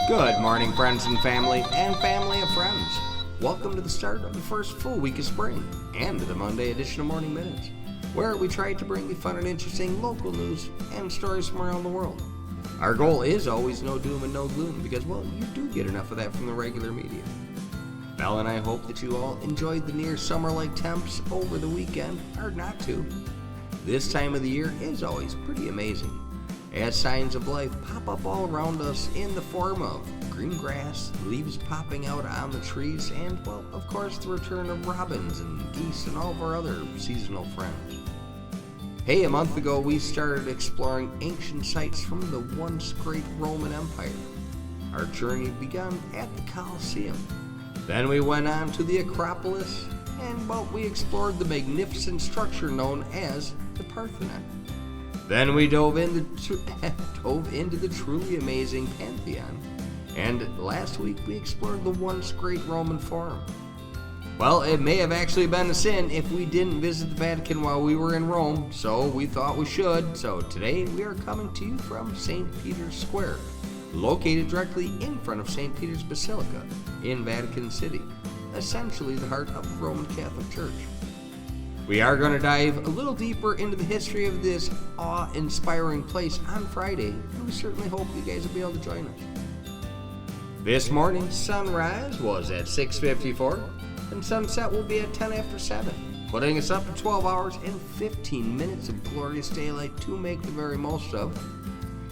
Good morning, friends and family of friends. Welcome to the start of the first full week of spring and to the Monday edition of Morning Minutes, where we try to bring you fun and interesting local news and stories from around the world. Our goal is always no doom and no gloom because, well, you do get enough of that from the regular media. Val and I hope that you all enjoyed the near summer-like temps over the weekend. Hard not to. This time of the year is always pretty amazing, as signs of life pop up all around us in the form of green grass, leaves popping out on the trees, and, well, of course, the return of robins and geese and all of our other seasonal friends. Hey, a month ago we started exploring ancient sites from the once great Roman Empire. Our journey began at the Colosseum. Then we went on to the Acropolis, and, well, we explored the magnificent structure known as the Parthenon. Then we dove into the truly amazing Pantheon, and last week we explored the once great Roman Forum. Well, it may have actually been a sin if we didn't visit the Vatican while we were in Rome, so we thought we should. So today we are coming to you from St. Peter's Square, located directly in front of St. Peter's Basilica in Vatican City, essentially the heart of the Roman Catholic Church. We are going to dive a little deeper into the history of this awe-inspiring place on Friday, and we certainly hope you guys will be able to join us. This morning, sunrise was at 6:54, and sunset will be at 10 after 7, putting us up to 12 hours and 15 minutes of glorious daylight to make the very most of.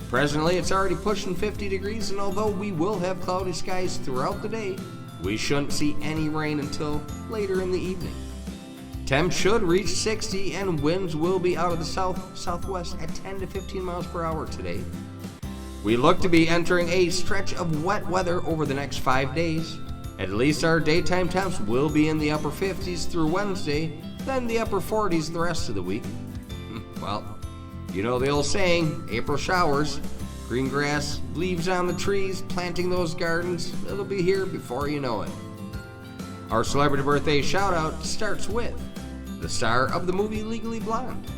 Presently, it's already pushing 50 degrees, and although we will have cloudy skies throughout the day, we shouldn't see any rain until later in the evening. Temps should reach 60, and winds will be out of the south-southwest at 10 to 15 miles per hour today. We look to be entering a stretch of wet weather over the next 5 days. At least our daytime temps will be in the upper 50s through Wednesday, then the upper 40s the rest of the week. Well, you know the old saying, April showers, green grass, leaves on the trees, planting those gardens, it'll be here before you know it. Our celebrity birthday shout-out starts with the star of the movie Legally Blonde,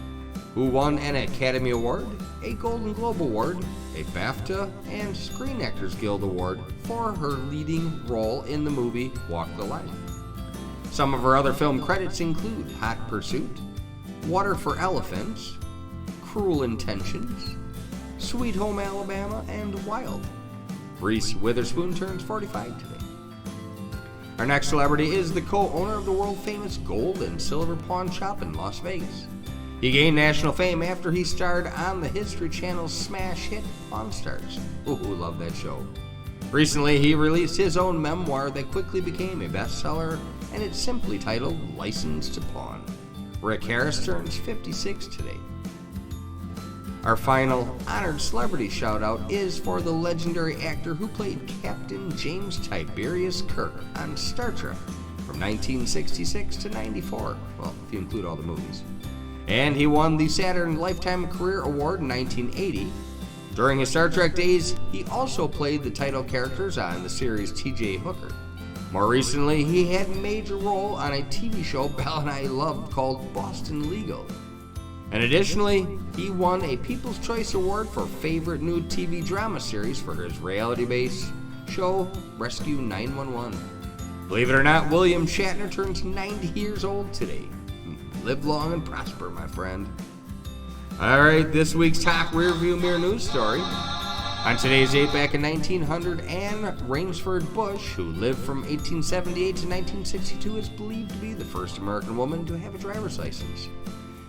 who won an Academy Award, a Golden Globe Award, a BAFTA, and Screen Actors Guild Award for her leading role in the movie Walk the Line. Some of her other film credits include Hot Pursuit, Water for Elephants, Cruel Intentions, Sweet Home Alabama, and Wild. Reese Witherspoon turns 45 today. Our next celebrity is the co-owner of the world-famous gold and silver pawn shop in Las Vegas. He gained national fame after he starred on the History Channel's smash hit Pawn Stars. Ooh, love that show. Recently, he released his own memoir that quickly became a bestseller, and it's simply titled License to Pawn. Rick Harris turns 56 today. Our final honored celebrity shout-out is for the legendary actor who played Captain James Tiberius Kirk on Star Trek from 1966 to 94, well, if you include all the movies. And he won the Saturn Lifetime Career Award in 1980. During his Star Trek days, he also played the title characters on the series T.J. Hooker. More recently, he had a major role on a TV show Belle and I loved called Boston Legal. And additionally, he won a People's Choice Award for Favorite New TV Drama Series for his reality-based show Rescue 911. Believe it or not, William Shatner turns 90 years old today. Live long and prosper, my friend. Alright, this week's top rearview mirror news story. On today's date, back in 1900, Anne Rainsford Bush, who lived from 1878 to 1962, is believed to be the first American woman to have a driver's license.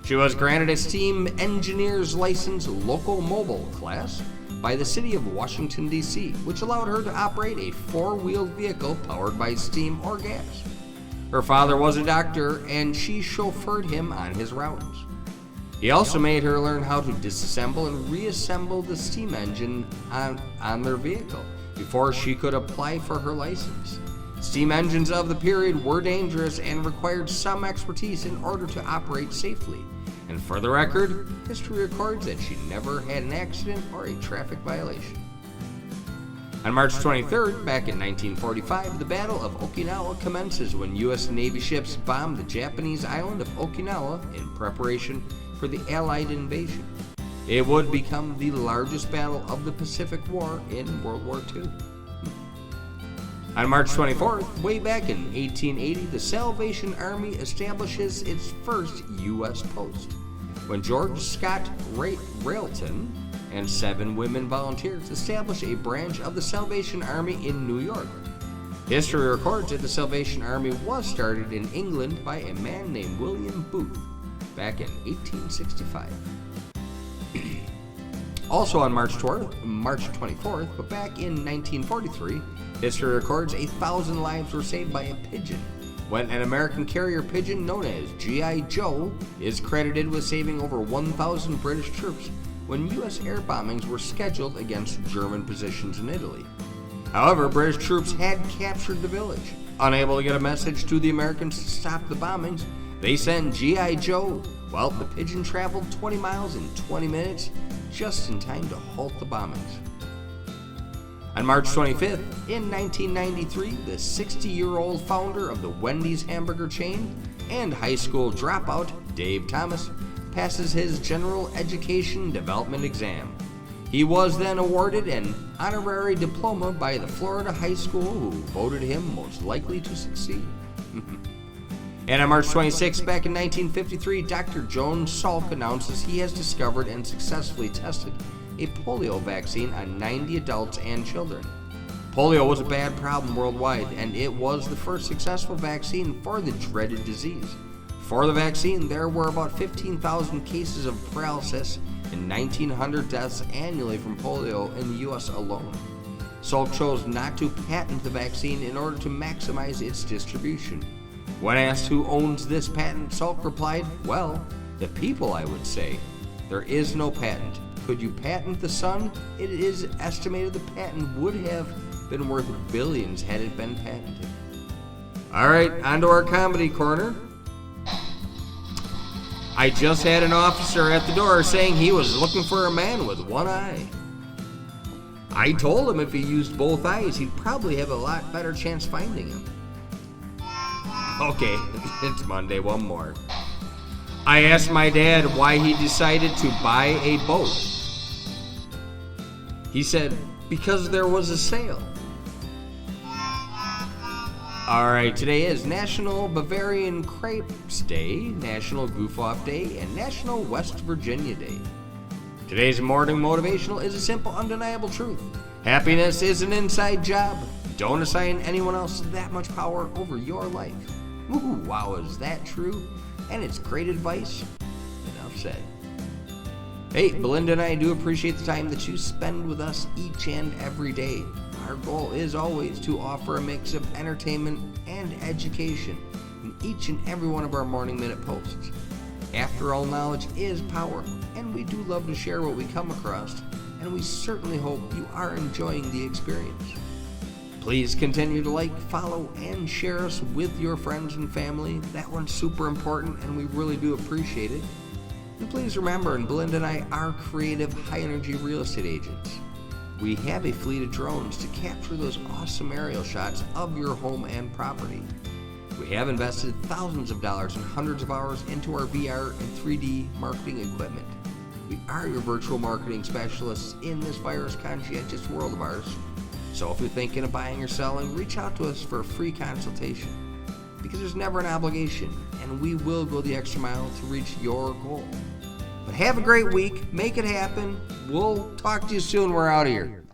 She was granted a steam engineer's license loco-mobile class by the city of Washington, D.C., which allowed her to operate a four-wheeled vehicle powered by steam or gas. Her father was a doctor, and she chauffeured him on his rounds. He also made her learn how to disassemble and reassemble the steam engine on their vehicle before she could apply for her license. Steam engines of the period were dangerous and required some expertise in order to operate safely. And for the record, history records that she never had an accident or a traffic violation. On March 23rd, back in 1945, the Battle of Okinawa commences when U.S. Navy ships bombed the Japanese island of Okinawa in preparation for the Allied invasion. It would become the largest battle of the Pacific War in World War II. On March 24th, way back in 1880, the Salvation Army establishes its first U.S. post, when George Scott Railton and 7 women volunteers established a branch of the Salvation Army in New York. History records that the Salvation Army was started in England by a man named William Booth back in 1865. Also on March 24th, but back in 1943, history records 1,000 lives were saved by a pigeon, when an American carrier pigeon known as G.I. Joe is credited with saving over 1,000 British troops when U.S. air bombings were scheduled against German positions in Italy. However, British troops had captured the village. Unable to get a message to the Americans to stop the bombings, they sent G.I. Joe. Well, the pigeon traveled 20 miles in 20 minutes, just in time to halt the bombings. On March 25th, in 1993, the 60-year-old founder of the Wendy's hamburger chain and high school dropout, Dave Thomas, passes his general education development exam. He was then awarded an honorary diploma by the Florida high school who voted him most likely to succeed. And on March 26, back in 1953, Dr. Joan Salk announces he has discovered and successfully tested a polio vaccine on 90 adults and children. Polio was a bad problem worldwide, and it was the first successful vaccine for the dreaded disease. For the vaccine, there were about 15,000 cases of paralysis and 1,900 deaths annually from polio in the U.S. alone. Salk chose not to patent the vaccine in order to maximize its distribution. When asked who owns this patent, Salk replied, "Well, the people, I would say. There is no patent. Could you patent the sun? It is estimated the patent would have been worth billions had it been patented." All right, on to our comedy corner. I just had an officer at the door saying he was looking for a man with one eye. I told him if he used both eyes, he'd probably have a lot better chance finding him. Okay, it's Monday, one more. I asked my dad why he decided to buy a boat. He said, because there was a sale. Alright, today is National Bavarian Crepes Day, National Goof Off Day, and National West Virginia Day. Today's morning motivational is a simple, undeniable truth. Happiness is an inside job. Don't assign anyone else that much power over your life. Ooh, wow, is that true? And it's great advice. Enough said. Hey, Belinda and I do appreciate the time that you spend with us each and every day. Our goal is always to offer a mix of entertainment and education in each and every one of our Morning Minute posts. After all, knowledge is power, and we do love to share what we come across, and we certainly hope you are enjoying the experience. Please continue to like, follow, and share us with your friends and family. That one's super important, and we really do appreciate it. And please remember, and Belinda and I are creative, high-energy real estate agents. We have a fleet of drones to capture those awesome aerial shots of your home and property. We have invested thousands of dollars and hundreds of hours into our VR and 3D marketing equipment. We are your virtual marketing specialists in this virus-conscientious world of ours. So if you're thinking of buying or selling, reach out to us for a free consultation, because there's never an obligation, and we will go the extra mile to reach your goal. But have a great week. Make it happen. We'll talk to you soon. We're out of here.